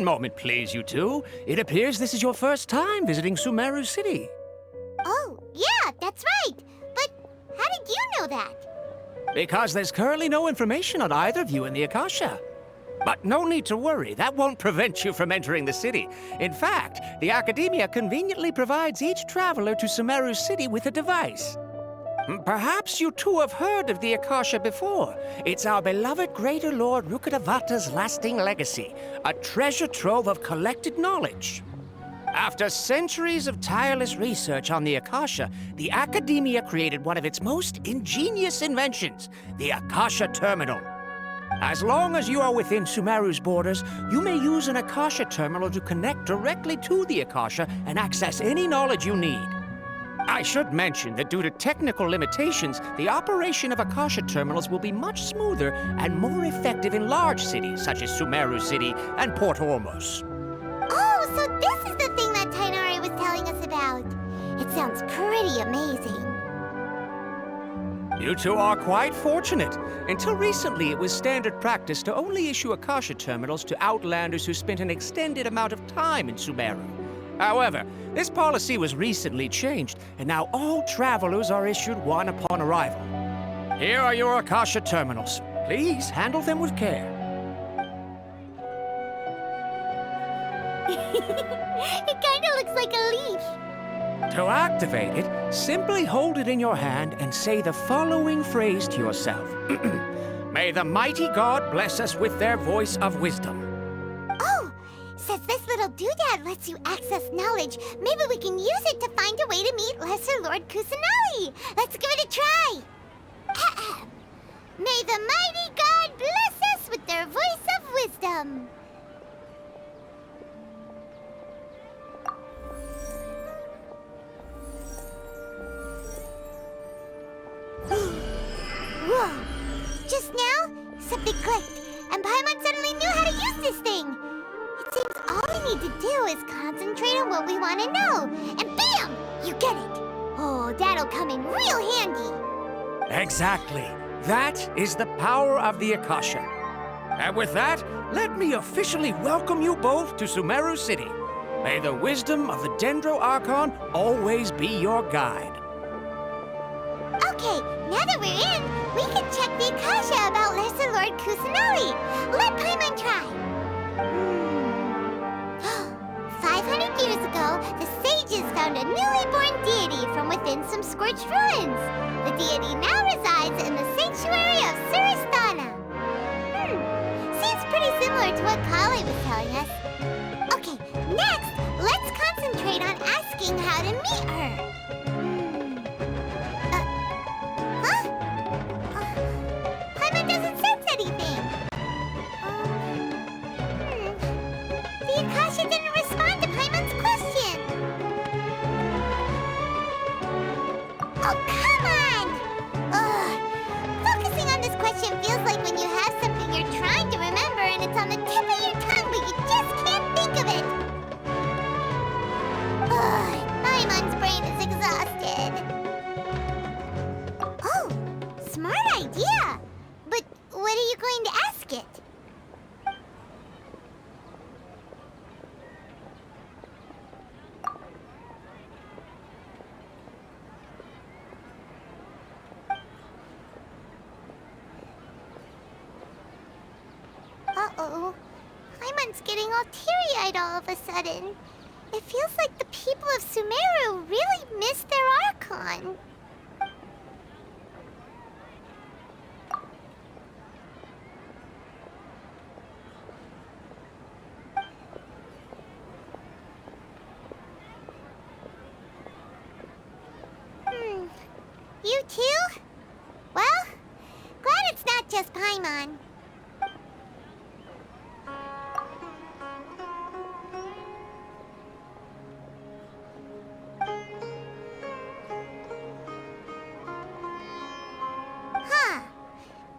One moment, please, you two. It appears this is your first time visiting Sumeru City. Oh, yeah, that's right. But how did you know that? Because there's currently no information on either of you in the Akasha. But no need to worry, that won't prevent you from entering the city. In fact, the Academia conveniently provides each traveler to Sumeru City with a device. Perhaps you two have heard of the Akasha before. It's our beloved Greater Lord Rukkhadevata's lasting legacy, a treasure trove of collected knowledge. After centuries of tireless research on the Akasha, the Academia created one of its most ingenious inventions, the Akasha Terminal. As long as you are within Sumeru's borders, you may use an Akasha terminal to connect directly to the Akasha and access any knowledge you need. I should mention that due to technical limitations, the operation of Akasha terminals will be much smoother and more effective in large cities such as Sumeru City and Port Ormos. Oh, so this is the thing that Tainari was telling us about. It sounds pretty amazing. You two are quite fortunate. Until recently, it was standard practice to only issue Akasha terminals to outlanders who spent an extended amount of time in Sumeru. However, this policy was recently changed, and now all travelers are issued one upon arrival. Here are your Akasha terminals. Please handle them with care. It kinda looks like a leaf. To activate it, simply hold it in your hand and say the following phrase to yourself. May the mighty God bless us with their voice of wisdom. Oh, since this little doodad lets you access knowledge, maybe we can use it to find a way to meet Lesser Lord Kusanali. Let's give it a try. May the mighty God bless us with their voice of wisdom. Whoa! Just now, something clicked, and Paimon suddenly knew how to use this thing. It seems all we need to do is concentrate on what we want to know, and bam! You get it! Oh, that'll come in real handy. Exactly. That is the power of the Akasha. And with that, let me officially welcome you both to Sumeru City. May the wisdom of the Dendro Archon always be your guide. Okay, now that we're in, we can check the Akasha about Lesser Lord Kusanali. Let Paimon try. 500 years ago, the sages found a newly born deity from within some scorched ruins. The deity now resides in the sanctuary of Suristana. Seems pretty similar to what Kali was telling us. Okay, next, let's concentrate on asking how to meet her. Paimon doesn't sense anything. The Akasha didn't respond to Paimon's question. Oh, come on! Focusing on this question feels like when you have something you're trying to remember and it's on the tip of your tongue, but you just can't think of it. Paimon's brain is exhausted. Oh, smart idea! But what are you going to ask it? Uh-oh. Paimon's getting all teary-eyed all of a sudden. It feels like the people of Sumeru really miss their Archon. You too? Well, glad it's not just Paimon. Huh.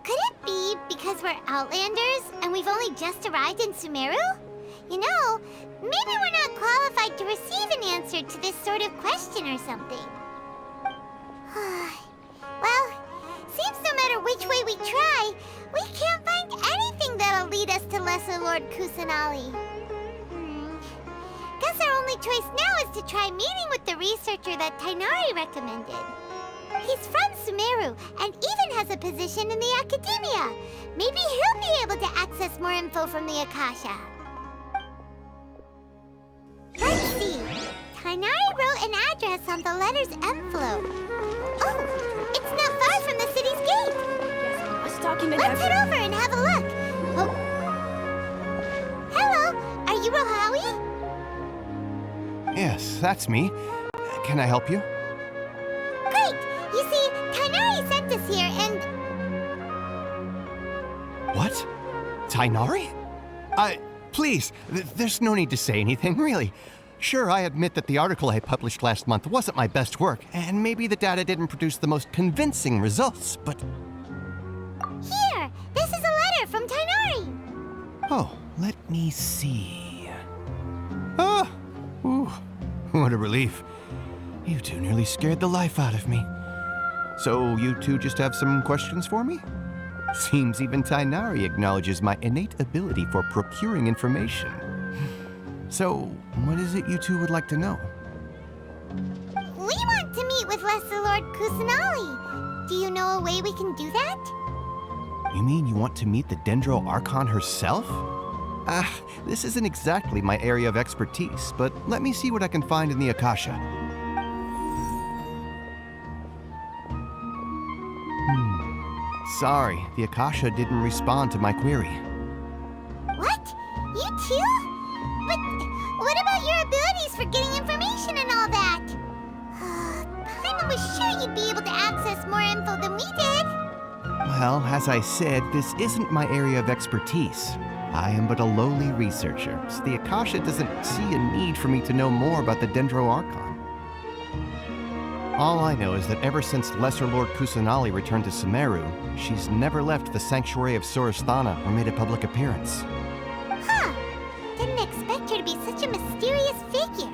Could it be because we're Outlanders and we've only just arrived in Sumeru? You know, maybe we're not qualified to receive an answer to this sort of question or something. Well, seems no matter which way we try, we can't find anything that'll lead us to Lesser Lord Kusanali. choice now is to try meeting with the researcher that Tainari recommended. He's from Sumeru and even has a position in the academia. Maybe he'll be able to access more info from the Akasha. Let's see. Tainari wrote an address on the letter's envelope. Oh, it's not far from the city's gate. This document. Let's head over and have a look. Oh. Hello, are you Rohawi? Yes, that's me. Can I help you? Great! You see, Tainari sent us here and... What? Tainari? Please, there's no need to say anything, really. Sure, I admit that the article I published last month wasn't my best work, and maybe the data didn't produce the most convincing results, but... Here! This is a letter from Tainari! Oh, let me see... Ah! Ooh, what a relief. You two nearly scared the life out of me. So, you two just have some questions for me? Seems even Tainari acknowledges my innate ability for procuring information. So, what is it you two would like to know? We want to meet with Lesser Lord Kusanali. Do you know a way we can do that? You mean you want to meet the Dendro Archon herself? This isn't exactly my area of expertise, but let me see what I can find in the Akasha. Sorry, the Akasha didn't respond to my query. What? You too? But what about your abilities for getting information and all that? Paimon was sure you'd be able to access more info than we did. Well, as I said, this isn't my area of expertise. I am but a lowly researcher, so the Akasha doesn't see a need for me to know more about the Dendro Archon. All I know is that ever since Lesser Lord Kusanali returned to Sumeru, she's never left the sanctuary of Surasthana or made a public appearance. Huh. Didn't expect her to be such a mysterious figure.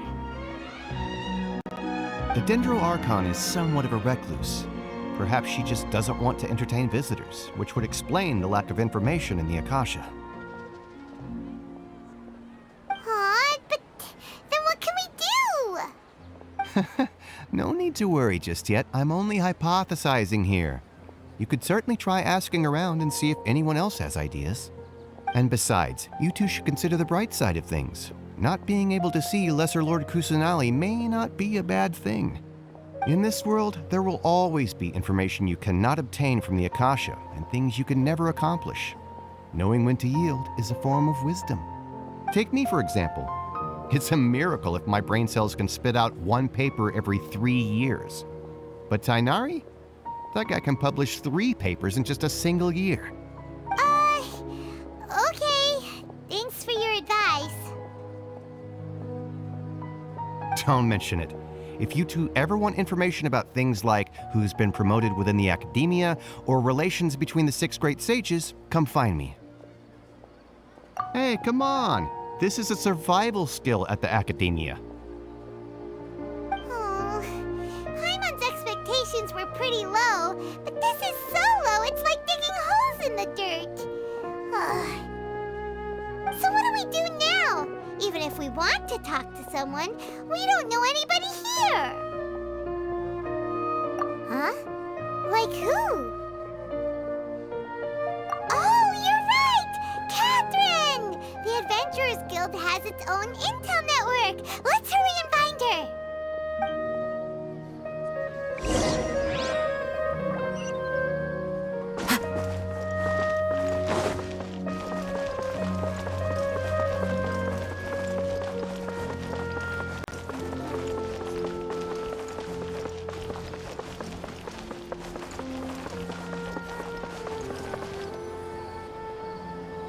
The Dendro Archon is somewhat of a recluse. Perhaps she just doesn't want to entertain visitors, which would explain the lack of information in the Akasha. But then what can we do? No need to worry just yet. I'm only hypothesizing here. You could certainly try asking around and see if anyone else has ideas. And besides, you two should consider the bright side of things. Not being able to see Lesser Lord Kusanali may not be a bad thing. In this world, there will always be information you cannot obtain from the Akasha and things you can never accomplish. Knowing when to yield is a form of wisdom. Take me, for example. It's a miracle if my brain cells can spit out one paper every 3 years. But Tainari? That guy can publish 3 papers in just a single year. Okay. Thanks for your advice. Don't mention it. If you two ever want information about things like who's been promoted within the academia or relations between the 6 great sages, come find me. Hey, come on! This is a survival skill at the academia. Oh, Paimon's expectations were pretty low, but this is so low it's like digging holes in the dirt. So what do we do now? Even if we want to talk to someone, we don't know anybody here. Huh? Like who? Oh, you're right! Catherine! The Adventurers Guild has its own intel network. Let's hurry and find her.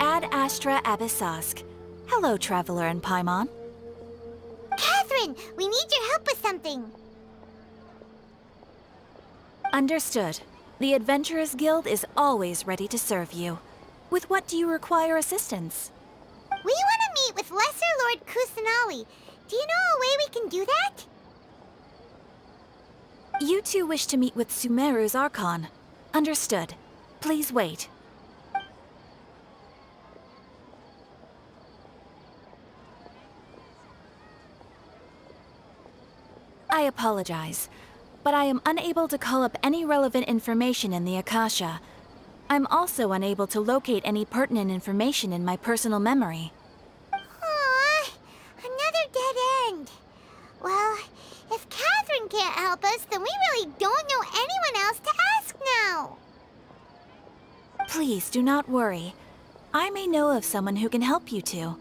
Ad Astra Abyssask. Hello, Traveler and Paimon. Catherine, we need your help with something. Understood. The Adventurers Guild is always ready to serve you. With what do you require assistance? We want to meet with Lesser Lord Kusanali. Do you know a way we can do that? You two wish to meet with Sumeru's Archon. Understood. Please wait. I apologize, but I am unable to call up any relevant information in the Akasha. I'm also unable to locate any pertinent information in my personal memory. Aw, another dead end. Well, if Catherine can't help us, then we really don't know anyone else to ask now. Please do not worry. I may know of someone who can help you two.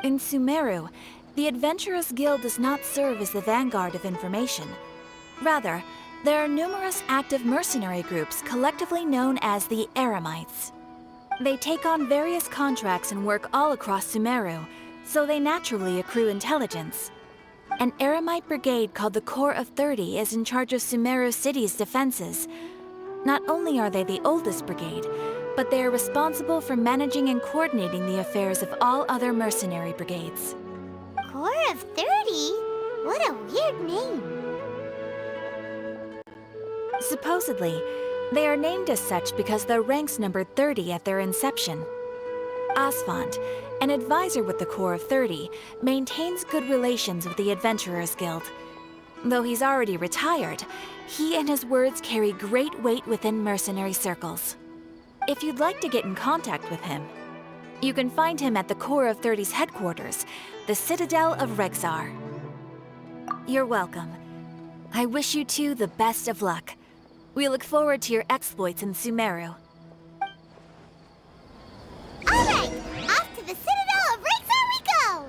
In Sumeru, the Adventurers Guild does not serve as the vanguard of information. Rather, there are numerous active mercenary groups collectively known as the Eremites. They take on various contracts and work all across Sumeru, so they naturally accrue intelligence. An Eremite brigade called the Corps of 30 is in charge of Sumeru City's defenses. Not only are they the oldest brigade, but they are responsible for managing and coordinating the affairs of all other mercenary brigades. Corps of 30? What a weird name. Supposedly, they are named as such because their ranks numbered 30 at their inception. Asphalt, an advisor with the Corps of 30, maintains good relations with the Adventurers Guild. Though he's already retired, he and his words carry great weight within mercenary circles. If you'd like to get in contact with him, you can find him at the Corps of 30's headquarters, the Citadel of Rexar. You're welcome. I wish you two the best of luck. We look forward to your exploits in Sumeru. All right, off to the Citadel of Rexar we go!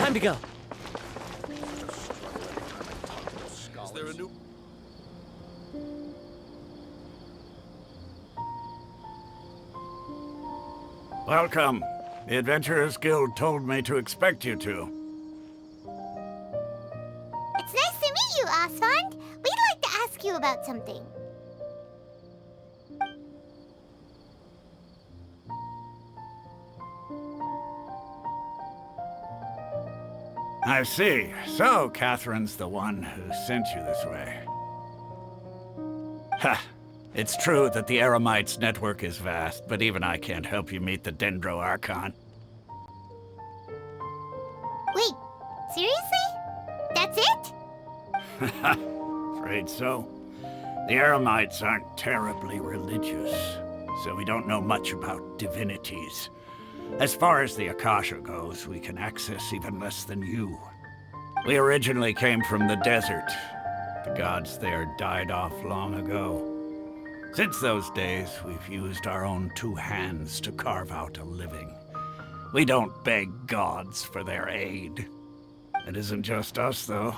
Time to go. Is there a new... Welcome. The Adventurers Guild told me to expect you two. It's nice to meet you, Asphalt. We'd like to ask you about something. I see. So, Catherine's the one who sent you this way. Ha! It's true that the Eremites' network is vast, but even I can't help you meet the Dendro Archon. Wait, seriously? That's it? Afraid so. The Eremites aren't terribly religious, so we don't know much about divinities. As far as the Akasha goes, we can access even less than you. We originally came from the desert. The gods there died off long ago. Since those days, we've used our own two hands to carve out a living. We don't beg gods for their aid. It isn't just us, though.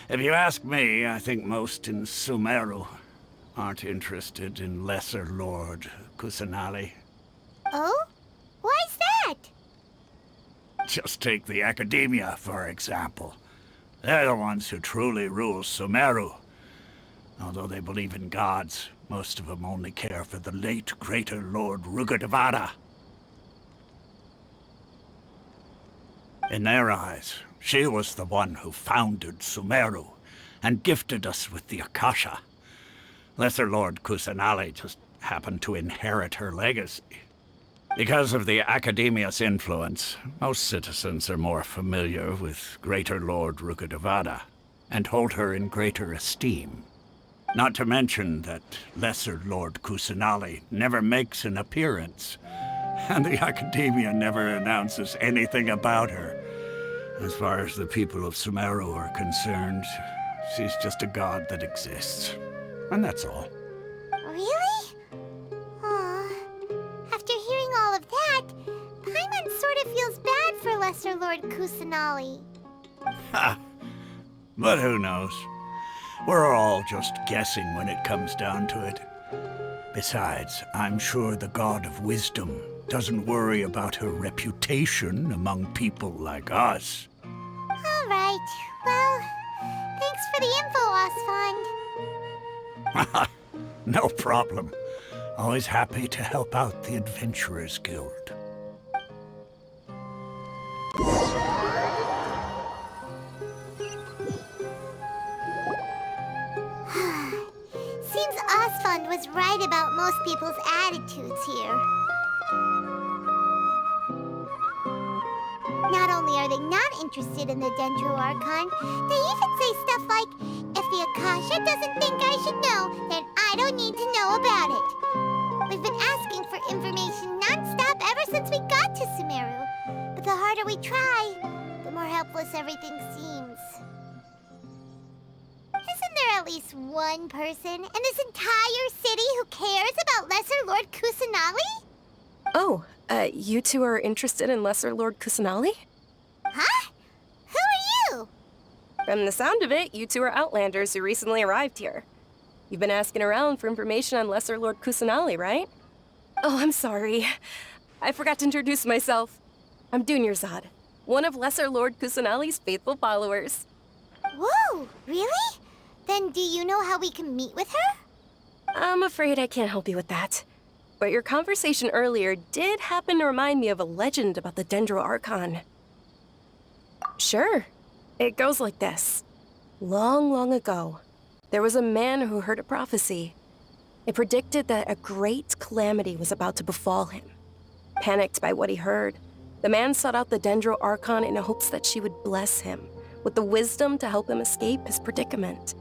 If you ask me, I think most in Sumeru aren't interested in Lesser Lord Kusanali. Oh? Why's that? Just take the Academia, for example. They're the ones who truly rule Sumeru. Although they believe in gods, most of them only care for the late Greater Lord Rugadavada. In their eyes, she was the one who founded Sumeru and gifted us with the Akasha. Lesser Lord Kusanali just happened to inherit her legacy. Because of the Academia's influence, most citizens are more familiar with Greater Lord Rugadavada and hold her in greater esteem. Not to mention that Lesser Lord Kusanali never makes an appearance, and the Academia never announces anything about her. As far as the people of Sumeru are concerned, she's just a god that exists. And that's all. Really? Aw. After hearing all of that, Paimon sort of feels bad for Lesser Lord Kusanali. Ha! But who knows? We're all just guessing when it comes down to it. Besides, I'm sure the God of Wisdom doesn't worry about her reputation among people like us. All right. Well, thanks for the info, Osfond. No problem. Always happy to help out the Adventurers Guild. Seems Osfond was right about most people's attitudes here. Not only are they not interested in the Dendro Archon, they even say stuff like, if the Akasha doesn't think I should know, then I don't need to know about it. We've been asking for information non-stop ever since we got to Sumeru. But the harder we try, the more helpless everything seems. Isn't there at least one person in this entire city who cares about Lesser Lord Kusanali? Oh, you two are interested in Lesser Lord Kusanali? Huh? Who are you? From the sound of it, you two are Outlanders who recently arrived here. You've been asking around for information on Lesser Lord Kusanali, right? Oh, I'm sorry. I forgot to introduce myself. I'm Dunyarzad, one of Lesser Lord Kusanali's faithful followers. Whoa, really? Then do you know how we can meet with her? I'm afraid I can't help you with that. But your conversation earlier did happen to remind me of a legend about the Dendro Archon. Sure. It goes like this. Long, long ago, there was a man who heard a prophecy. It predicted that a great calamity was about to befall him. Panicked by what he heard, the man sought out the Dendro Archon in hopes that she would bless him with the wisdom to help him escape his predicament.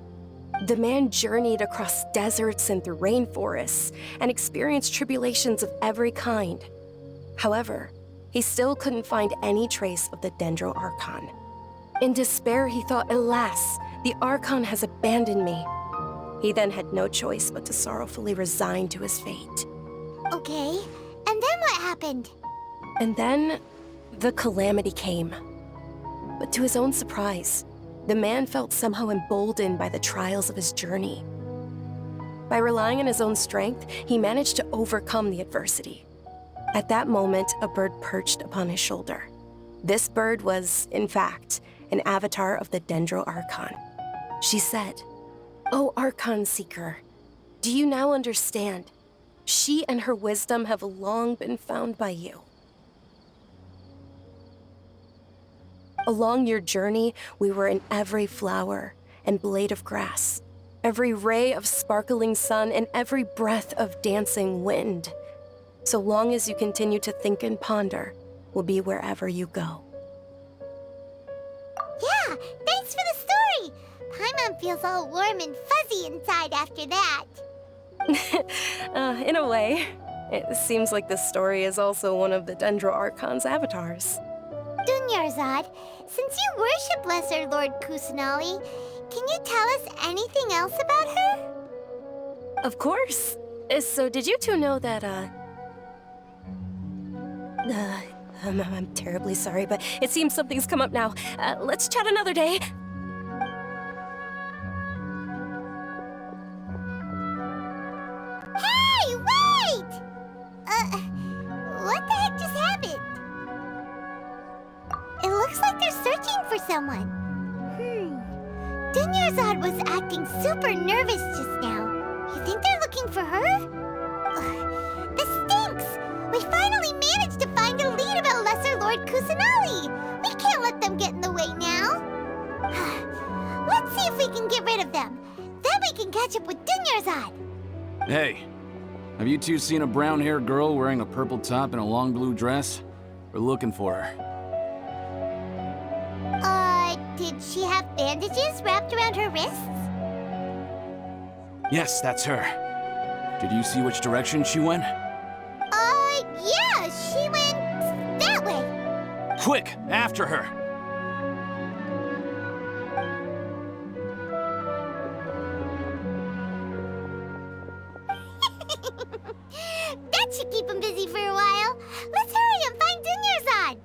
The man journeyed across deserts and through rainforests and experienced tribulations of every kind. However, he still couldn't find any trace of the Dendro Archon. In despair, he thought, alas, the Archon has abandoned me. He then had no choice but to sorrowfully resign to his fate. Okay, and then what happened? And then, the calamity came. But to his own surprise, the man felt somehow emboldened by the trials of his journey. By relying on his own strength, he managed to overcome the adversity. At that moment, a bird perched upon his shoulder. This bird was, in fact, an avatar of the Dendro Archon. She said, "O Archon Seeker, do you now understand? She and her wisdom have long been found by you. Along your journey, we were in every flower and blade of grass, every ray of sparkling sun, and every breath of dancing wind. So long as you continue to think and ponder, we'll be wherever you go." Yeah, thanks for the story! Paimon feels all warm and fuzzy inside after that. In a way, it seems like this story is also one of the Dendro Archon's avatars. Dunyarzad, since you worship Lesser Lord Kusanali, can you tell us anything else about her? Of course. So did you two know that, I'm terribly sorry, but it seems something's come up now. Let's chat another day. Hey, wait! What the heck just happened? It looks like they're searching for someone. Dunyarzad was acting super nervous just now. You think they're looking for her? Ugh, this stinks! We finally managed to find a lead about Lesser Lord Kusanali! We can't let them get in the way now! Let's see if we can get rid of them. Then we can catch up with Dunyarzad! Hey, have you two seen a brown-haired girl wearing a purple top and a long blue dress? We're looking for her. Did she have bandages wrapped around her wrists? Yes, that's her. Did you see which direction she went? Yeah, she went that way. Quick, after her! That should keep him busy for a while. Let's hurry and find Dunyarzad.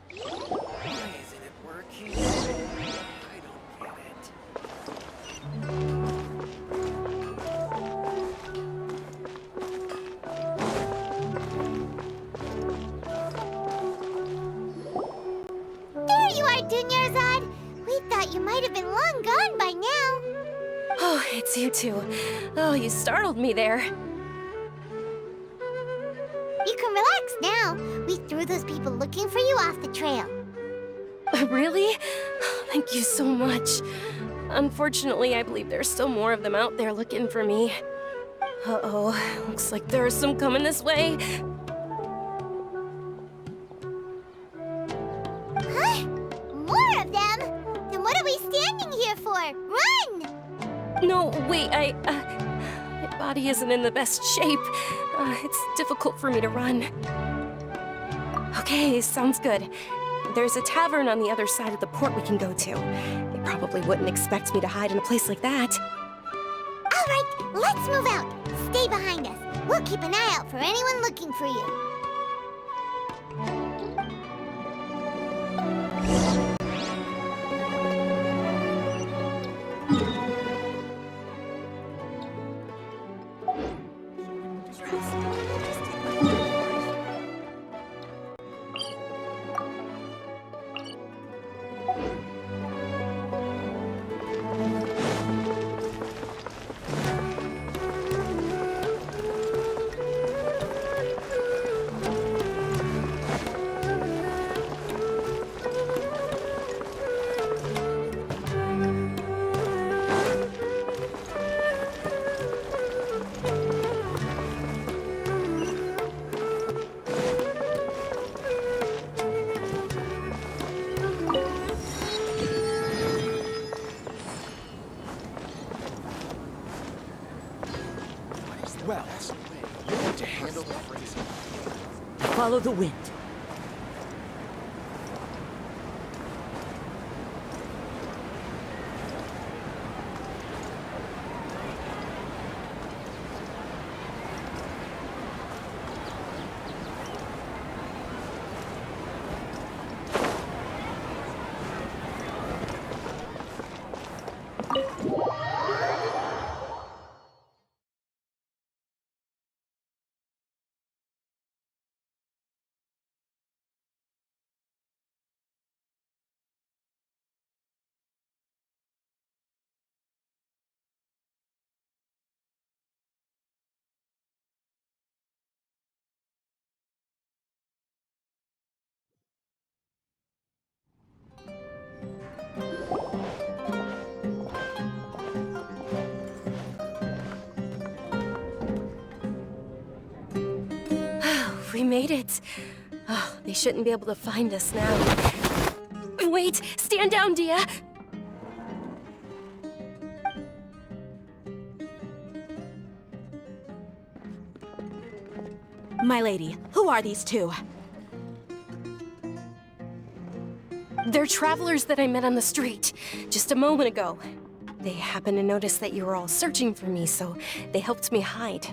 Why isn't it working? I don't get it. might have been long gone by now. Oh, it's you two. Oh, you startled me there. You can relax now. We threw those people looking for you off the trail. Really? Thank you so much. Unfortunately, I believe there's still more of them out there looking for me. Uh-oh, looks like there are some coming this way. Huh? More of them? Then what are we standing here for? Run! No, wait, my body isn't in the best shape. It's difficult for me to run. Okay, sounds good. There's a tavern on the other side of the port we can go to. They probably wouldn't expect me to hide in a place like that. All right, let's move out. Stay behind us. We'll keep an eye out for anyone looking for you. Well, you want to handle the freezing. Follow the wind. We made it. Oh, they shouldn't be able to find us now. Wait! Stand down, Dia! My lady, who are these two? They're travelers that I met on the street just a moment ago. They happened to notice that you were all searching for me, so they helped me hide.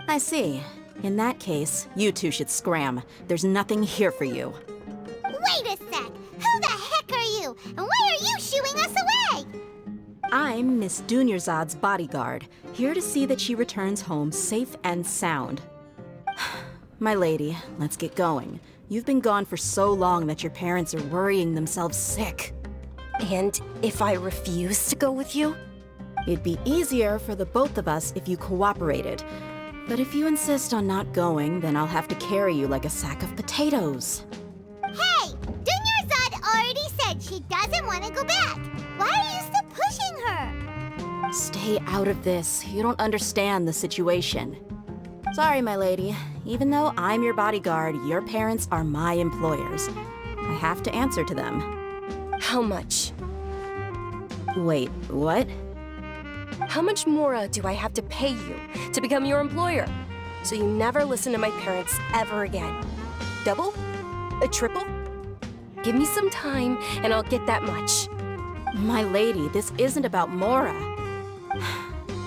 I see. In that case, you two should scram. There's nothing here for you. Wait a sec! Who the heck are you? And why are you shooing us away? I'm Miss Dunyarzad's bodyguard, here to see that she returns home safe and sound. My lady, let's get going. You've been gone for so long that your parents are worrying themselves sick. And if I refuse to go with you? It'd be easier for the both of us if you cooperated. But if you insist on not going, then I'll have to carry you like a sack of potatoes. Hey! Dunyarzad already said she doesn't want to go back. Why are you still pushing her? Stay out of this. You don't understand the situation. Sorry, my lady. Even though I'm your bodyguard, your parents are my employers. I have to answer to them. How much? Wait, what? How much more do I have to pay you to become your employer? So you never listen to my parents ever again. Double? A triple? Give me some time and I'll get that much. My lady, this isn't about Mora.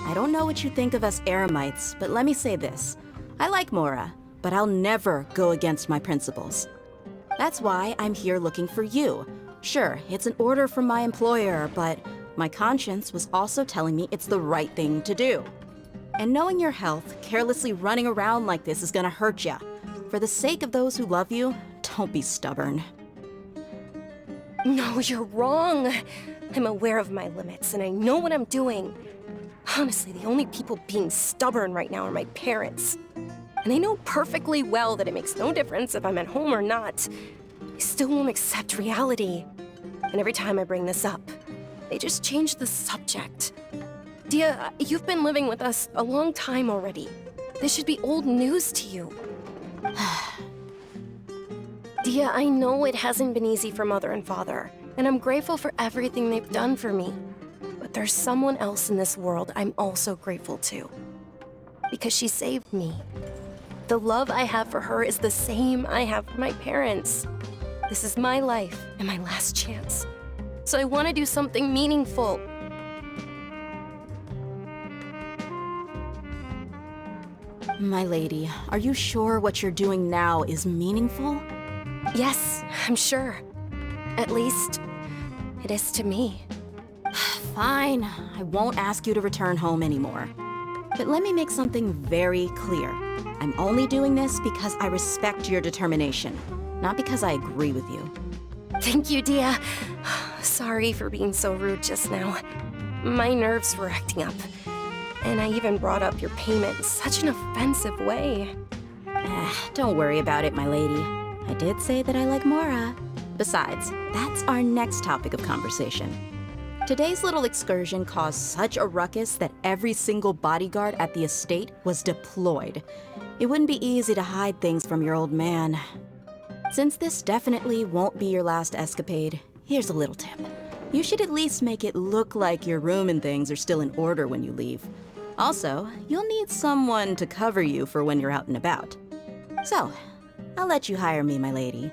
I don't know what you think of us Eremites, but let me say this. I like Mora, but I'll never go against my principles. That's why I'm here looking for you. Sure, it's an order from my employer, but my conscience was also telling me it's the right thing to do. And knowing your health, carelessly running around like this is gonna hurt ya. For the sake of those who love you, don't be stubborn. No, you're wrong. I'm aware of my limits, and I know what I'm doing. Honestly, the only people being stubborn right now are my parents. And I know perfectly well that it makes no difference if I'm at home or not. They still won't accept reality. And every time I bring this up, they just change the subject. Dia, you've been living with us a long time already. This should be old news to you. Dia, I know it hasn't been easy for Mother and Father, and I'm grateful for everything they've done for me. But there's someone else in this world I'm also grateful to. Because she saved me. The love I have for her is the same I have for my parents. This is my life and my last chance. So I want to do something meaningful. My lady, are you sure what you're doing now is meaningful? Yes, I'm sure. At least, it is to me. Fine, I won't ask you to return home anymore. But let me make something very clear. I'm only doing this because I respect your determination, not because I agree with you. Thank you, Dia. Sorry for being so rude just now. My nerves were acting up. And I even brought up your payment in such an offensive way. Don't worry about it, my lady. I did say that I like Mora. Besides, that's our next topic of conversation. Today's little excursion caused such a ruckus that every single bodyguard at the estate was deployed. It wouldn't be easy to hide things from your old man. Since this definitely won't be your last escapade, here's a little tip. You should at least make it look like your room and things are still in order when you leave. Also, you'll need someone to cover you for when you're out and about. So, I'll let you hire me, my lady.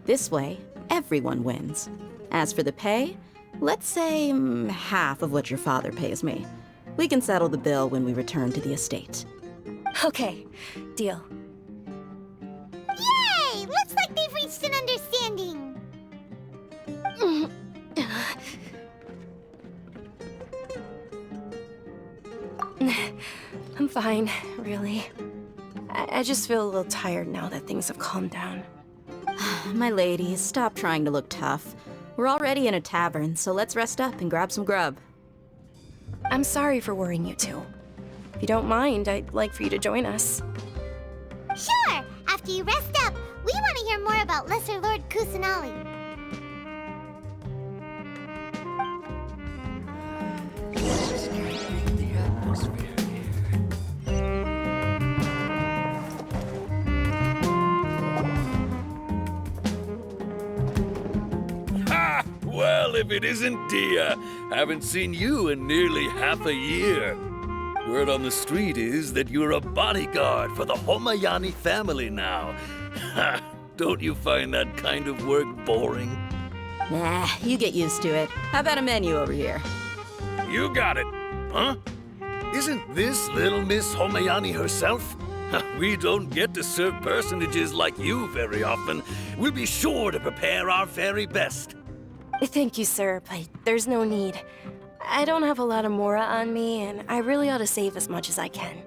This way, everyone wins. As for the pay, let's say half of what your father pays me. We can settle the bill when we return to the estate. Okay, deal. Yay! Looks like they've reached an understanding. I'm fine, really. I just feel a little tired now that things have calmed down. My lady, stop trying to look tough. We're already in a tavern, so let's rest up and grab some grub. I'm sorry for worrying you two. If you don't mind, I'd like for you to join us. Sure! After you rest up, we want to hear more about Lesser Lord Kusanali. Well, if it isn't Dia, haven't seen you in nearly half a year. Word on the street is that you're a bodyguard for the Homayani family now. Don't you find that kind of work boring? Nah, you get used to it. How about a menu over here? You got it, huh? Isn't this little Miss Homayani herself? We don't get to serve personages like you very often. We'll be sure to prepare our very best. Thank you, sir, but there's no need. I don't have a lot of Mora on me, and I really ought to save as much as I can.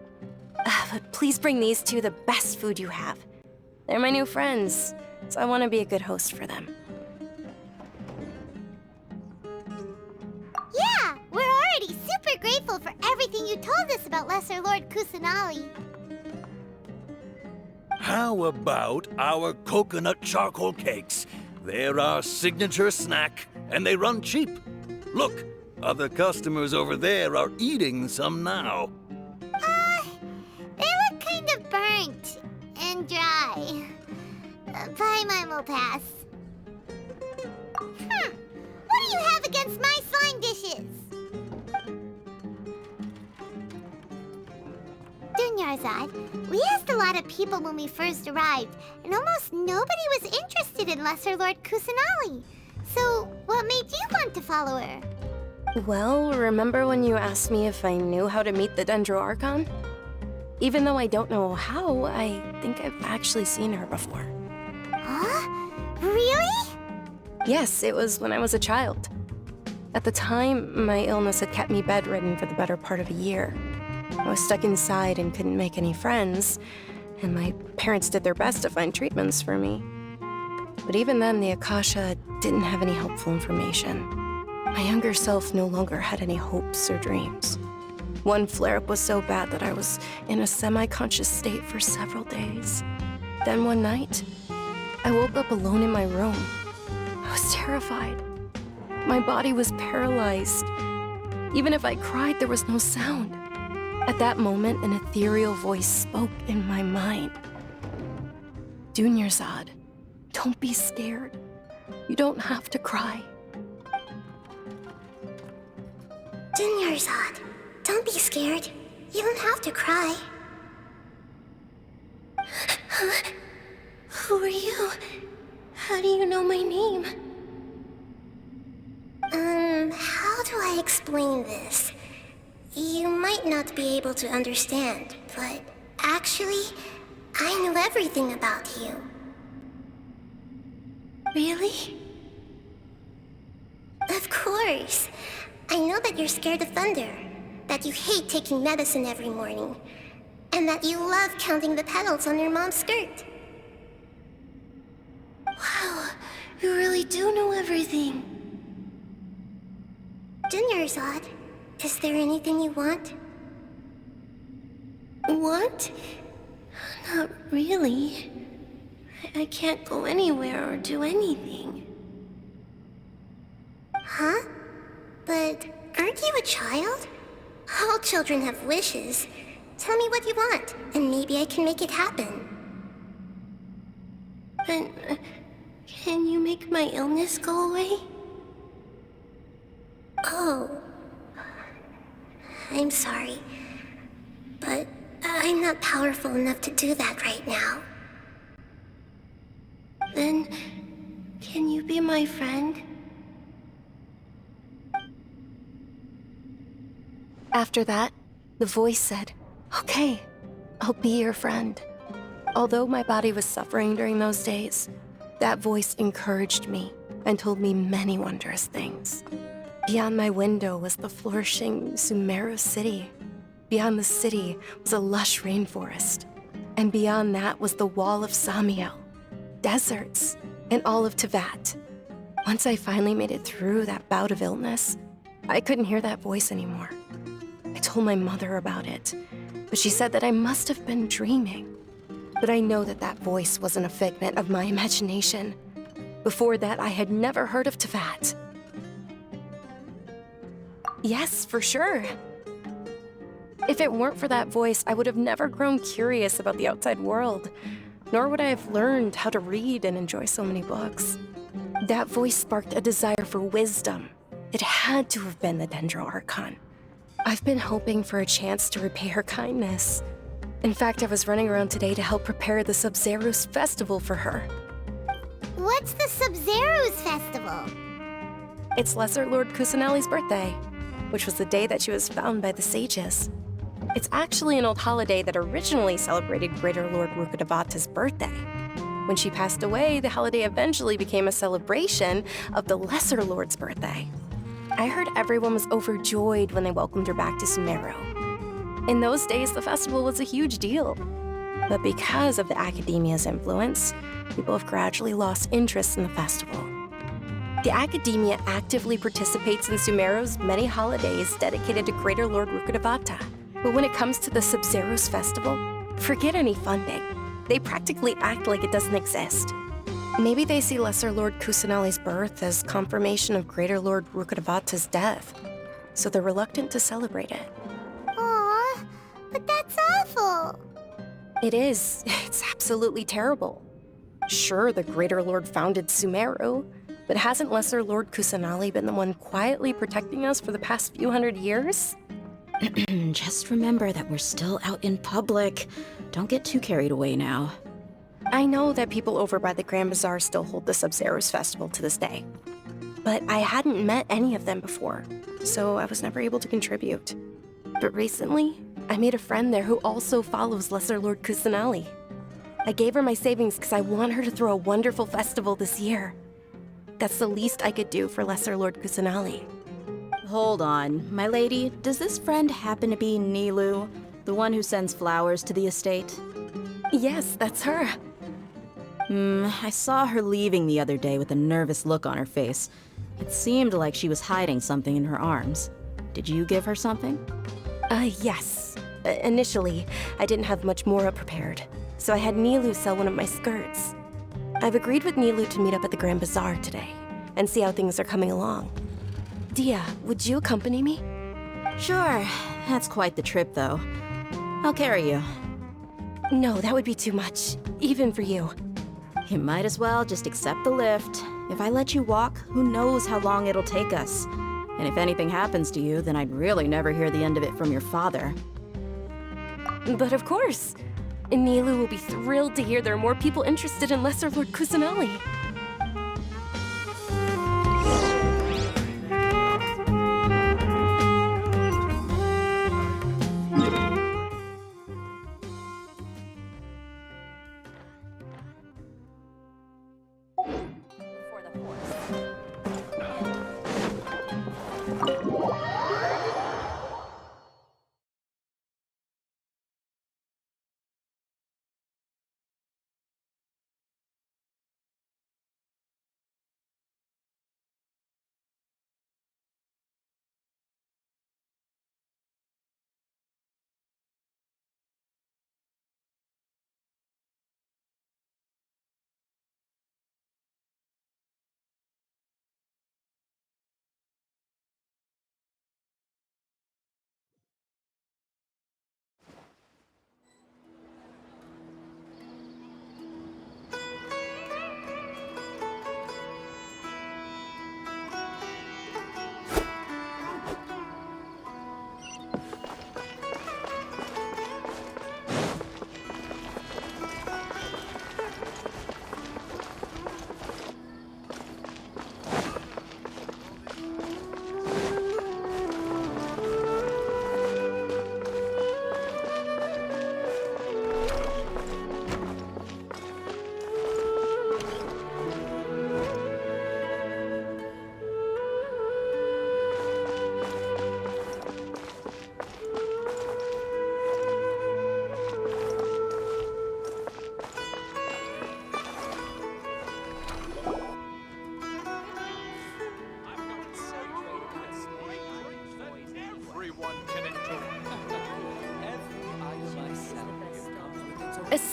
But please bring these two the best food you have. They're my new friends, so I want to be a good host for them. Yeah, we're already super grateful for everything you told us about Lesser Lord Kusanali. How about our coconut charcoal cakes? They're our signature snack, and they run cheap. Look, other customers over there are eating some now. They look kind of burnt and dry. Paimon will pass. What do you have against my slime dishes? Dunyarzad, we asked a lot of people when we first arrived, and almost nobody was interested in Lesser Lord Kusanali. So, what made you want to follow her? Well, remember when you asked me if I knew how to meet the Dendro Archon? Even though I don't know how, I think I've actually seen her before. Huh? Really? Yes, it was when I was a child. At the time, my illness had kept me bedridden for the better part of a year. I was stuck inside and couldn't make any friends, and my parents did their best to find treatments for me. But even then, the Akasha didn't have any helpful information. My younger self no longer had any hopes or dreams. One flare-up was so bad that I was in a semi-conscious state for several days. Then one night, I woke up alone in my room. I was terrified. My body was paralyzed. Even if I cried, there was no sound. At that moment, an ethereal voice spoke in my mind. Dunyarzad, don't be scared. You don't have to cry. Dunyarzad, don't be scared. You don't have to cry. Who are you? How do you know my name? How do I explain this? You might not be able to understand, but actually, I know everything about you. Really? Of course. I know that you're scared of thunder, that you hate taking medicine every morning, and that you love counting the petals on your mom's skirt. Wow, you really do know everything. Dunyarzad, is there anything you want? Want? Not really. I can't go anywhere or do anything. Huh? But aren't you a child? All children have wishes. Tell me what you want, and maybe I can make it happen. But can you make my illness go away? Oh. I'm sorry. But I'm not powerful enough to do that right now. Then, can you be my friend? After that, the voice said, "Okay, I'll be your friend." Although my body was suffering during those days, that voice encouraged me and told me many wondrous things. Beyond my window was the flourishing Sumeru city. Beyond the city was a lush rainforest. And beyond that was the wall of Samiel, deserts, and all of Tevat. Once I finally made it through that bout of illness, I couldn't hear that voice anymore. I told my mother about it, but she said that I must have been dreaming. But I know that that voice wasn't a figment of my imagination. Before that, I had never heard of Tevat. Yes, for sure. If it weren't for that voice, I would have never grown curious about the outside world, nor would I have learned how to read and enjoy so many books. That voice sparked a desire for wisdom. It had to have been the Dendro Archon. I've been hoping for a chance to repay her kindness. In fact, I was running around today to help prepare the Sub-Zerus festival for her. What's the Sub-Zerus festival? It's Lesser Lord Kusanali's birthday, which was the day that she was found by the sages. It's actually an old holiday that originally celebrated Greater Lord Rukkhadevata's birthday. When she passed away, the holiday eventually became a celebration of the Lesser Lord's birthday. I heard everyone was overjoyed when they welcomed her back to Sumeru. In those days, the festival was a huge deal. But because of the Academia's influence, people have gradually lost interest in the festival. The Academia actively participates in Sumeru's many holidays dedicated to Greater Lord Rukkhadevata. But when it comes to the Sub-Zerus festival, forget any funding. They practically act like it doesn't exist. Maybe they see Lesser Lord Kusanali's birth as confirmation of Greater Lord Rukkhadevata's death, so they're reluctant to celebrate it. Aw, but that's awful. It is. It's absolutely terrible. Sure, the Greater Lord founded Sumeru, but hasn't Lesser Lord Kusanali been the one quietly protecting us for the past few hundred years? Just remember that we're still out in public. Don't get too carried away now. I know that people over by the Grand Bazaar still hold the Sub-Zerus festival to this day. But I hadn't met any of them before, so I was never able to contribute. But recently, I made a friend there who also follows Lesser Lord Kusanali. I gave her my savings because I want her to throw a wonderful festival this year. That's the least I could do for Lesser Lord Kusanali. Hold on, my lady. Does this friend happen to be Nilu, the one who sends flowers to the estate? Yes, that's her. I saw her leaving the other day with a nervous look on her face. It seemed like she was hiding something in her arms. Did you give her something? Yes. Initially, I didn't have much Mora prepared, so I had Nilu sell one of my skirts. I've agreed with Nilu to meet up at the Grand Bazaar today, and see how things are coming along. Dia, would you accompany me? Sure. That's quite the trip, though. I'll carry you. No, that would be too much, even for you. You might as well just accept the lift. If I let you walk, who knows how long it'll take us. And if anything happens to you, then I'd really never hear the end of it from your father. But of course. Nilu will be thrilled to hear there are more people interested in Lesser Lord Kusanali.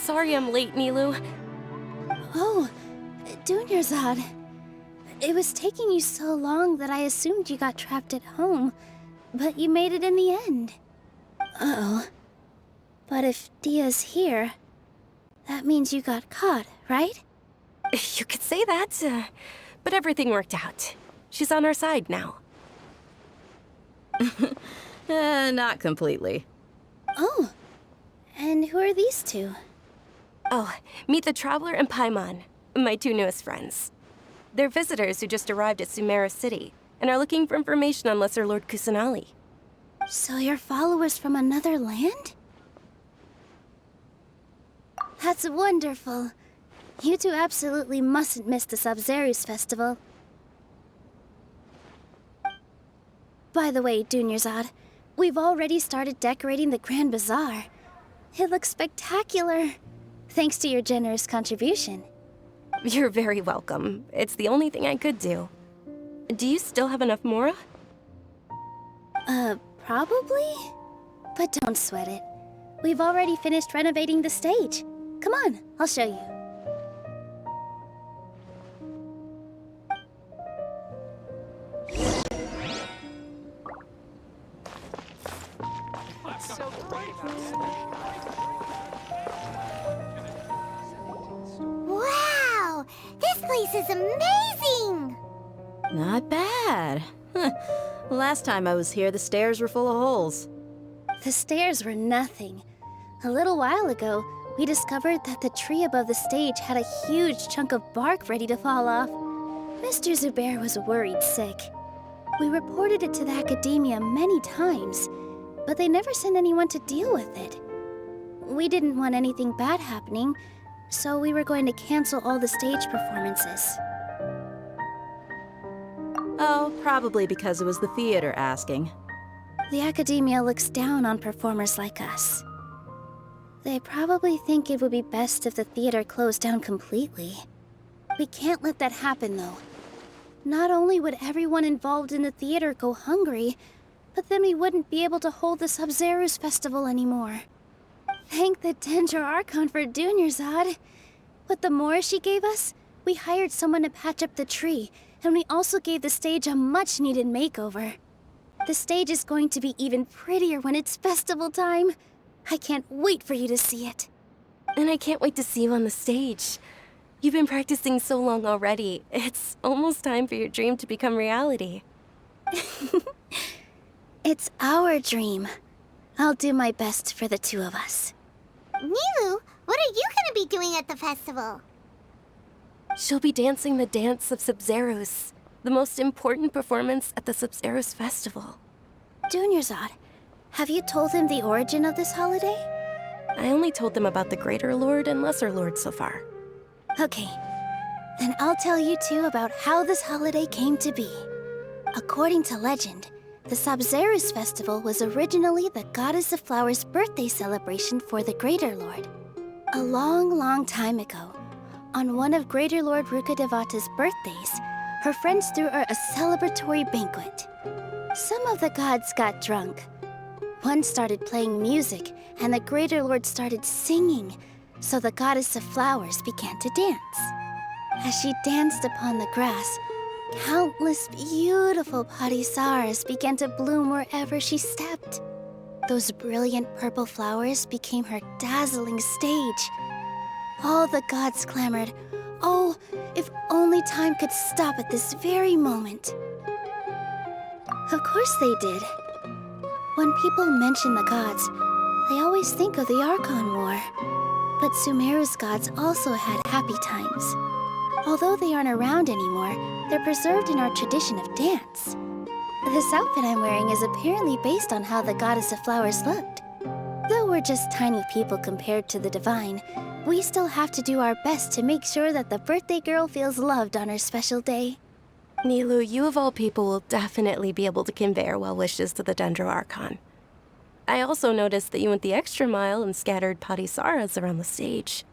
Sorry I'm late, Nilu. Oh, Dunyarzad. It was taking you so long that I assumed you got trapped at home, but you made it in the end. Uh-oh. But if Dia's here, that means you got caught, right? You could say that, but everything worked out. She's on our side now. Not completely. Oh, and who are these two? Oh, meet the Traveler and Paimon, my two newest friends. They're visitors who just arrived at Sumeru City and are looking for information on Lesser Lord Kusanali. So you're followers from another land? That's wonderful. You two absolutely mustn't miss the Sabzerus festival. By the way, Dunyarzad, we've already started decorating the Grand Bazaar. It looks spectacular. Thanks to your generous contribution. You're very welcome. It's the only thing I could do. Do you still have enough Mora? Probably? But don't sweat it. We've already finished renovating the stage. Come on, I'll show you. Wow! This place is amazing! Not bad. Last time I was here, the stairs were full of holes. The stairs were nothing. A little while ago, we discovered that the tree above the stage had a huge chunk of bark ready to fall off. Mr. Zubair was worried sick. We reported it to the academia many times, but they never sent anyone to deal with it. We didn't want anything bad happening, so we were going to cancel all the stage performances. Oh, probably because it was the theater asking. The academia looks down on performers like us. They probably think it would be best if the theater closed down completely. We can't let that happen, though. Not only would everyone involved in the theater go hungry, but then we wouldn't be able to hold the Sub-Zero's festival anymore. Thank the Dendro Archon for Dunyarzad. With the Mora she gave us, we hired someone to patch up the tree, and we also gave the stage a much-needed makeover. The stage is going to be even prettier when it's festival time. I can't wait for you to see it. And I can't wait to see you on the stage. You've been practicing so long already. It's almost time for your dream to become reality. It's our dream. I'll do my best for the two of us. Nilu, what are you gonna be doing at the festival? She'll be dancing the dance of Sub-Zeros, the most important performance at the Sub-Zeros festival. Dunyarzad, have you told him the origin of this holiday? I only told them about the Greater Lord and Lesser Lord so far. Okay, then I'll tell you two about how this holiday came to be. According to legend, the Sub-Zeros festival was originally the Goddess of Flowers' birthday celebration for the Greater Lord. A long, long time ago, on one of Greater Lord Rukkhadevata's birthdays, her friends threw her a celebratory banquet. Some of the gods got drunk. One started playing music, and the Greater Lord started singing, so the Goddess of Flowers began to dance. As she danced upon the grass, countless beautiful parisaras began to bloom wherever she stepped. Those brilliant purple flowers became her dazzling stage. All the gods clamored, "Oh, if only time could stop at this very moment." Of course they did. When people mention the gods, they always think of the Archon War. But Sumeru's gods also had happy times. Although they aren't around anymore, they're preserved in our tradition of dance. This outfit I'm wearing is apparently based on how the Goddess of Flowers looked. Though we're just tiny people compared to the Divine, we still have to do our best to make sure that the birthday girl feels loved on her special day. Nilu, you of all people will definitely be able to convey our well wishes to the Dendro Archon. I also noticed that you went the extra mile and scattered parisaras around the stage.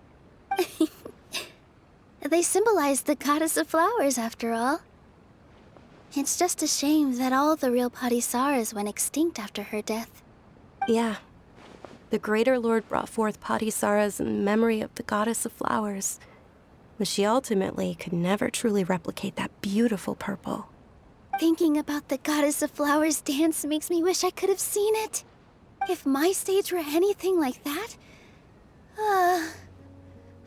They symbolize the Goddess of Flowers, after all. It's just a shame that all the real parisaras went extinct after her death. Yeah. The Greater Lord brought forth parisaras in memory of the Goddess of Flowers, but she ultimately could never truly replicate that beautiful purple. Thinking about the Goddess of Flowers dance makes me wish I could have seen it. If my stage were anything like that,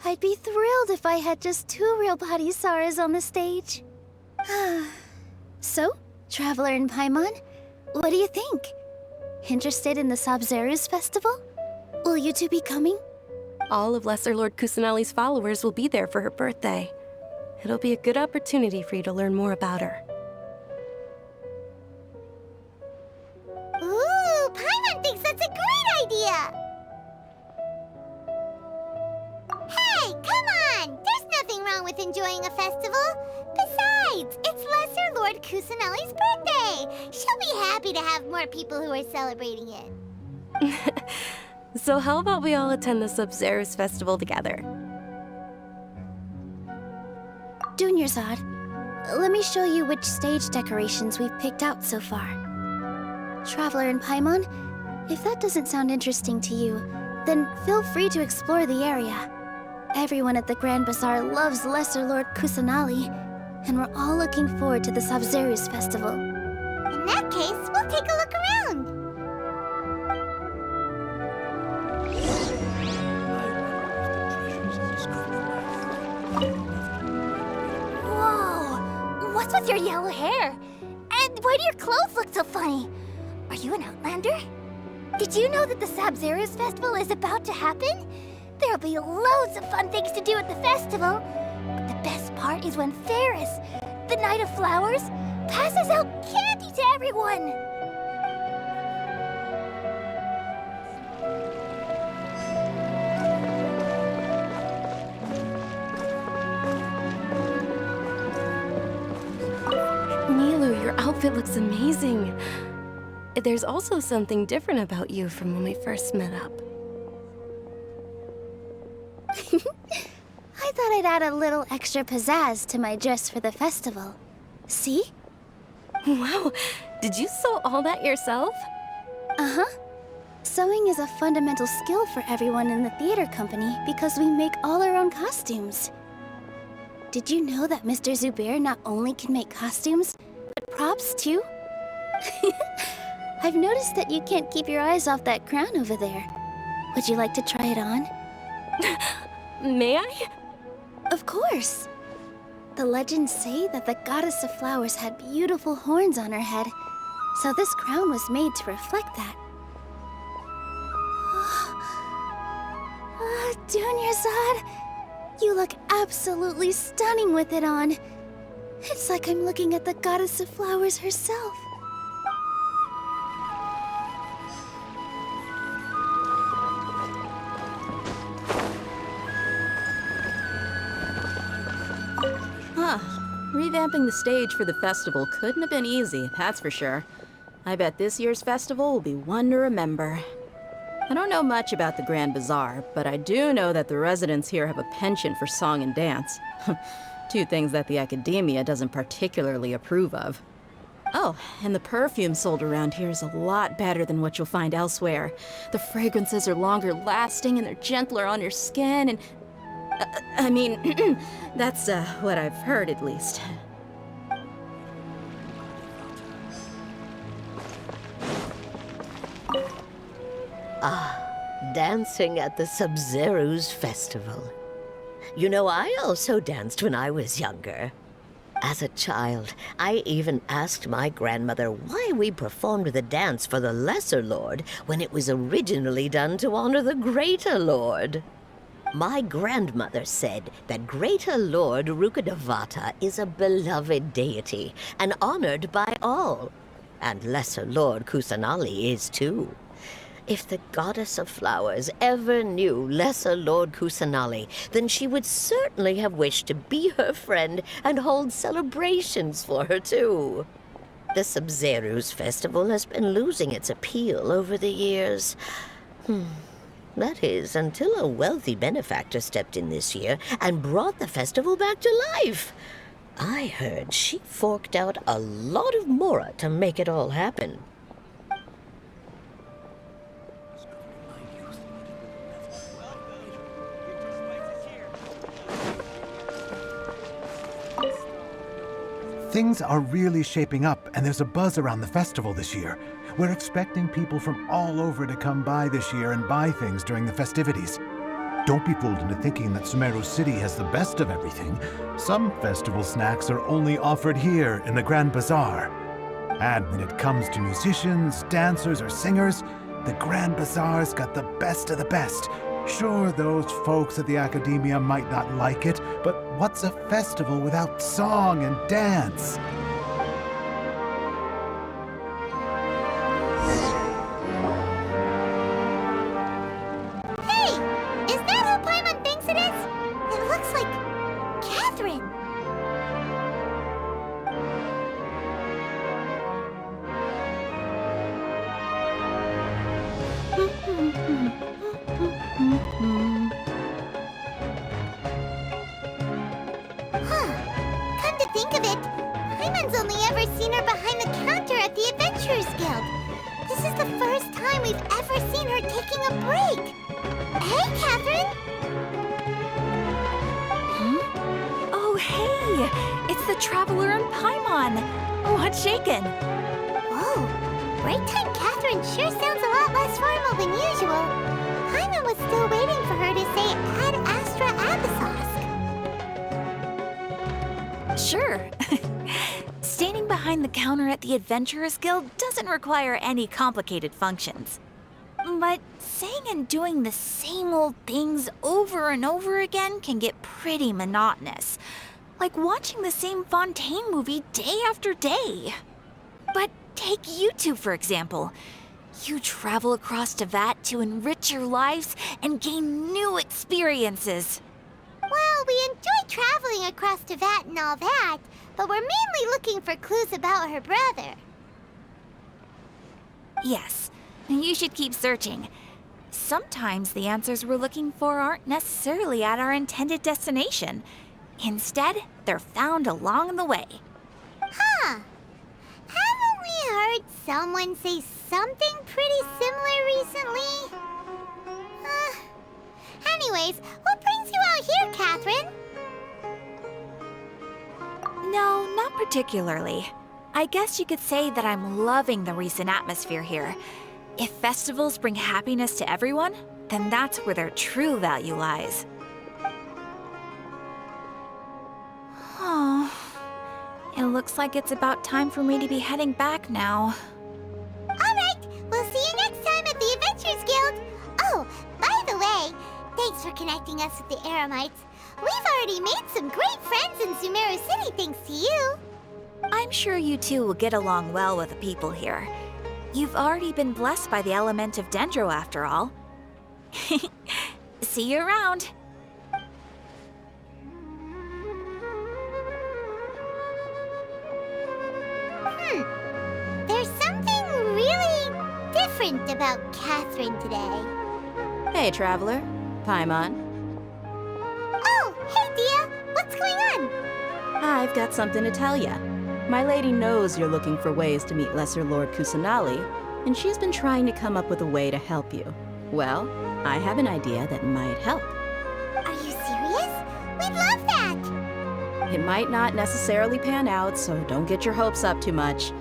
I'd be thrilled if I had just two real parisaras on the stage. So, Traveler and Paimon, what do you think? Interested in the Sub-Zeros festival? Will you two be coming? All of Lesser Lord Kusanali's followers will be there for her birthday. It'll be a good opportunity for you to learn more about her. Ooh, Paimon thinks that's a great idea! Hey, come on! There's nothing wrong with enjoying a festival. Besides, it's Lesser Lord Kusanali's birthday. She'll be happy to have more people who are celebrating it. So how about we all attend the Sub-Zeros festival together? Dunyarzad, let me show you which stage decorations we've picked out so far. Traveler and Paimon, if that doesn't sound interesting to you, then feel free to explore the area. Everyone at the Grand Bazaar loves Lesser Lord Kusanali, and we're all looking forward to the Sub-Zeros festival. In that case, we'll take a look around. Whoa! What's with your yellow hair? And why do your clothes look so funny? Are you an Outlander? Did you know that the Sub-Zeros festival is about to happen? There'll be loads of fun things to do at the festival. But the best part is when Ferris, the Knight of Flowers, passes out candy to everyone. Nilu, your outfit looks amazing. There's also something different about you from when we first met up. I thought I'd add a little extra pizzazz to my dress for the festival. See? Wow, did you sew all that yourself? Uh-huh. Sewing is a fundamental skill for everyone in the theater company because we make all our own costumes. Did you know that Mr. Zubair not only can make costumes, but props too? I've noticed that you can't keep your eyes off that crown over there. Would you like to try it on? May I? Of course. The legends say that the goddess of flowers had beautiful horns on her head, so this crown was made to reflect that. Dunyarzad, you look absolutely stunning with it on. It's like I'm looking at the goddess of flowers herself. Huh. Revamping the stage for the festival couldn't have been easy, that's for sure. I bet this year's festival will be one to remember. I don't know much about the Grand Bazaar, but I do know that the residents here have a penchant for song and dance. Two things that the academia doesn't particularly approve of. Oh, and the perfume sold around here is a lot better than what you'll find elsewhere. The fragrances are longer lasting and they're gentler on your skin and... I mean, that's what I've heard at least. Dancing at the Sub-Zero's festival. You know, I also danced when I was younger. As a child, I even asked my grandmother why we performed the dance for the Lesser Lord when it was originally done to honor the Greater Lord. My grandmother said that Greater Lord Rukkhadevata is a beloved deity and honored by all. And Lesser Lord Kusanali is too. If the goddess of flowers ever knew Lesser Lord Kusanali, then she would certainly have wished to be her friend and hold celebrations for her too. The Sub-Zero's festival has been losing its appeal over the years. That is, until a wealthy benefactor stepped in this year and brought the festival back to life. I heard she forked out a lot of mora to make it all happen. Things are really shaping up, and there's a buzz around the festival this year. We're expecting people from all over to come by this year and buy things during the festivities. Don't be fooled into thinking that Sumeru City has the best of everything. Some festival snacks are only offered here in the Grand Bazaar. And when it comes to musicians, dancers, or singers, the Grand Bazaar's got the best of the best. Sure, those folks at the academia might not like it, but what's a festival without song and dance? Hey! Is that who Paimon thinks it is? It looks like... Catherine! Come to think of it, Paimon's only ever seen her behind the counter at the Adventurers Guild. This is the first time we've ever seen her taking a break. Hey, Catherine! Oh, hey! It's the Traveler and Paimon! What's shaken? Whoa, break time Catherine sure sounds a lot less formal than usual. Paimon was still waiting for her to say Ad Astra Abyssosque. Sure. Standing behind the counter at the Adventurers Guild doesn't require any complicated functions. But saying and doing the same old things over and over again can get pretty monotonous. Like watching the same Fontaine movie day after day. But take you two, for example. You travel across Teyvat to enrich your lives and gain new experiences. Well, we enjoy traveling across Teyvat and all that, but we're mainly looking for clues about her brother. Yes, you should keep searching. Sometimes the answers we're looking for aren't necessarily at our intended destination. Instead, they're found along the way. Huh. Haven't we heard someone say something pretty similar recently? Anyways, what brings you out here, Catherine? No, not particularly. I guess you could say that I'm loving the recent atmosphere here. If festivals bring happiness to everyone, then that's where their true value lies. Oh, it looks like it's about time for me to be heading back now. Alright, we'll see you next time at the Adventurers Guild. Oh, by the way, thanks for connecting us with the Eremites. We've already made some great friends in Sumeru City thanks to you. I'm sure you two will get along well with the people here. You've already been blessed by the element of Dendro after all. See you around. There's something really different about Catherine today. Hey, Traveler. Paimon. Oh, hey, Dia. What's going on? I've got something to tell ya. My lady knows you're looking for ways to meet Lesser Lord Kusanali, and she's been trying to come up with a way to help you. Well, I have an idea that might help. Are you serious? We'd love that! It might not necessarily pan out, so don't get your hopes up too much.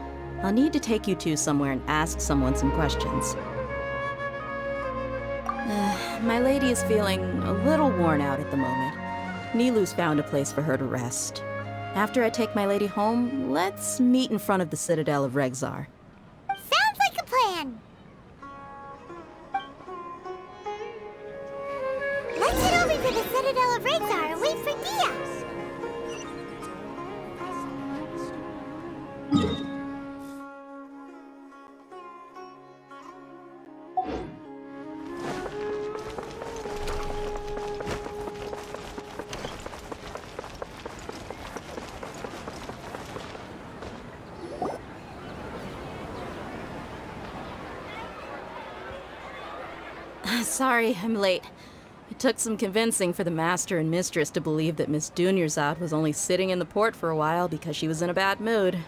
I'll need to take you two somewhere and ask someone some questions. My lady is feeling a little worn out at the moment. Nilu's found a place for her to rest. After I take my lady home, let's meet in front of the Citadel of Regzar. Sounds like a plan! Let's head over to the Citadel of Regzar and wait for Dia! Sorry, I'm late. It took some convincing for the master and mistress to believe that Miss Dunyarzad was only sitting in the port for a while because she was in a bad mood.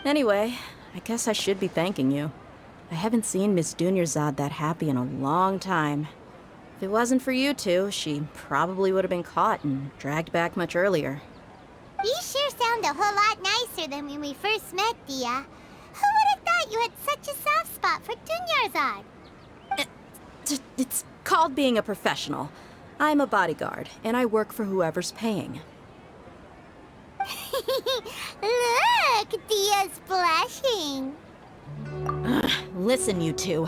Anyway, I guess I should be thanking you. I haven't seen Miss Dunyarzad that happy in a long time. If it wasn't for you two, she probably would have been caught and dragged back much earlier. You sure sound a whole lot nicer than when we first met, Dia. Who would have thought you had such a soft spot for Dunyarzad? It's called being a professional. I'm a bodyguard, and I work for whoever's paying. Look, Dia's blushing. Listen, you two.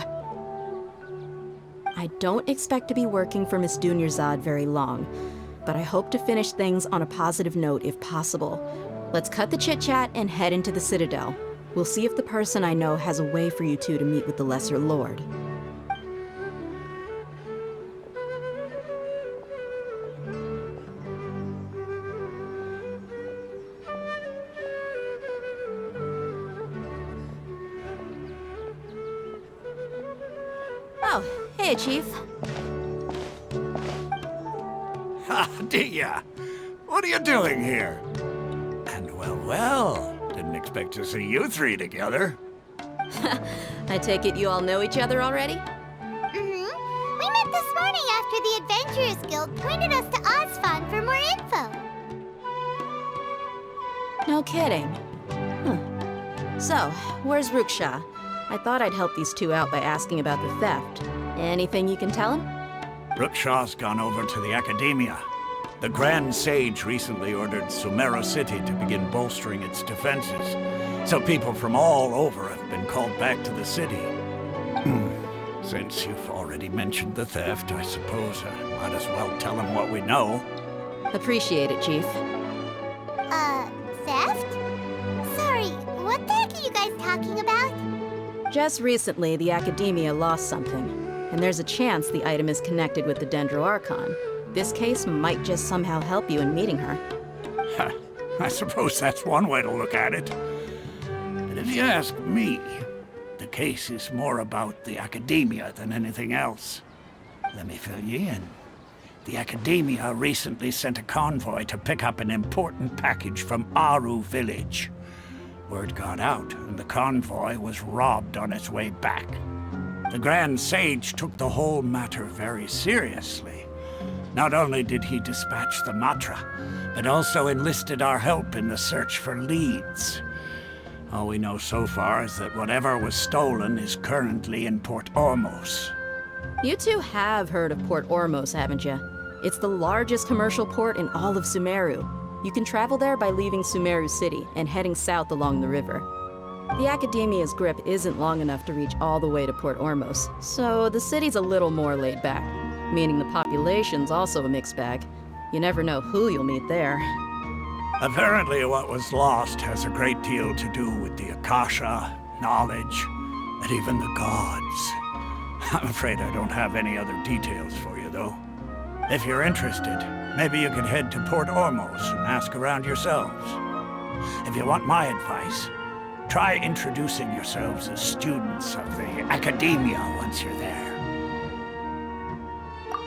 I don't expect to be working for Miss Dunyarzad very long, but I hope to finish things on a positive note if possible. Let's cut the chit-chat and head into the Citadel. We'll see if the person I know has a way for you two to meet with the Lesser Lord. Oh, hey, Chief. Ha, Dia! What are you doing here? And well, didn't expect to see you three together. I take it you all know each other already? Mm-hmm. We met this morning after the Adventurers Guild pointed us to Osfon for more info. No kidding. So, where's Ruksha? I thought I'd help these two out by asking about the theft. Anything you can tell him? Rukshaw's gone over to the Academia. The Grand Sage recently ordered Sumeru City to begin bolstering its defenses, so people from all over have been called back to the city. Since you've already mentioned the theft, I suppose I might as well tell him what we know. Appreciate it, Chief. Theft? Sorry, what the heck are you guys talking about? Just recently, the Academia lost something, and there's a chance the item is connected with the Dendro Archon. This case might just somehow help you in meeting her. I suppose that's one way to look at it. And if you ask me, The case is more about the Academia than anything else. Let me fill you in. The Academia recently sent a convoy to pick up an important package from Aru village. Word got out, and the convoy was robbed on its way back. The Grand Sage took the whole matter very seriously. Not only did he dispatch the Matra, but also enlisted our help in the search for leads. All we know so far is that whatever was stolen is currently in Port Ormos. You two have heard of Port Ormos, haven't you? It's the largest commercial port in all of Sumeru. You can travel there by leaving Sumeru City and heading south along the river. The Academia's grip isn't long enough to reach all the way to Port Ormos, so the city's a little more laid back, meaning the population's also a mixed bag. You never know who you'll meet there. Apparently what was lost has a great deal to do with the Akasha, knowledge, and even the gods. I'm afraid I don't have any other details for you, though. If you're interested, maybe you could head to Port Ormos and ask around yourselves. If you want my advice, try introducing yourselves as students of the Academia once you're there.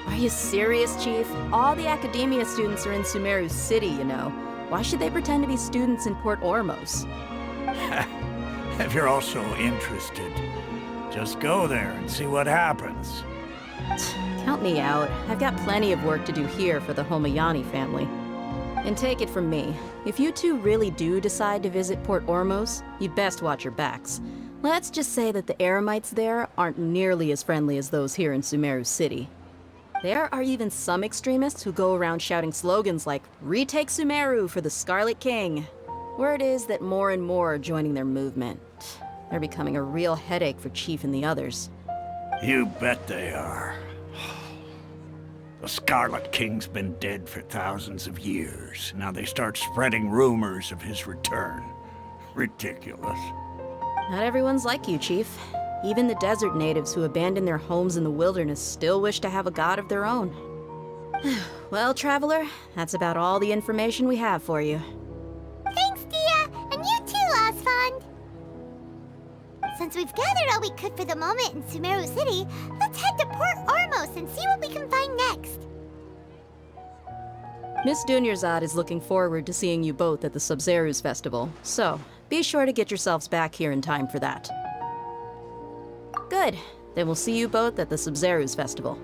Are you serious, Chief? All the Academia students are in Sumeru City, you know. Why should they pretend to be students in Port Ormos? If you're also interested, just go there and see what happens. Count me out. I've got plenty of work to do here for the Homayani family. And take it from me, if you two really do decide to visit Port Ormos, you'd best watch your backs. Let's just say that the Eremites there aren't nearly as friendly as those here in Sumeru City. There are even some extremists who go around shouting slogans like, "Retake Sumeru for the Scarlet King." Word is that more and more are joining their movement. They're becoming a real headache for Chief and the others. You bet they are. The Scarlet King's been dead for thousands of years. Now they start spreading rumors of his return. Ridiculous. Not everyone's like you, Chief. Even the desert natives who abandoned their homes in the wilderness still wish to have a god of their own. Well, Traveler, that's about all the information we have for you. Thanks, Dia! And you too, Osfond! Since we've gathered all we could for the moment in Sumeru City, let's head to Port Ormos and see what we can find next. Miss Dunyarzad is looking forward to seeing you both at the Sub-Zerus Festival, so be sure to get yourselves back here in time for that. Good. Then we'll see you both at the Sub-Zerus Festival.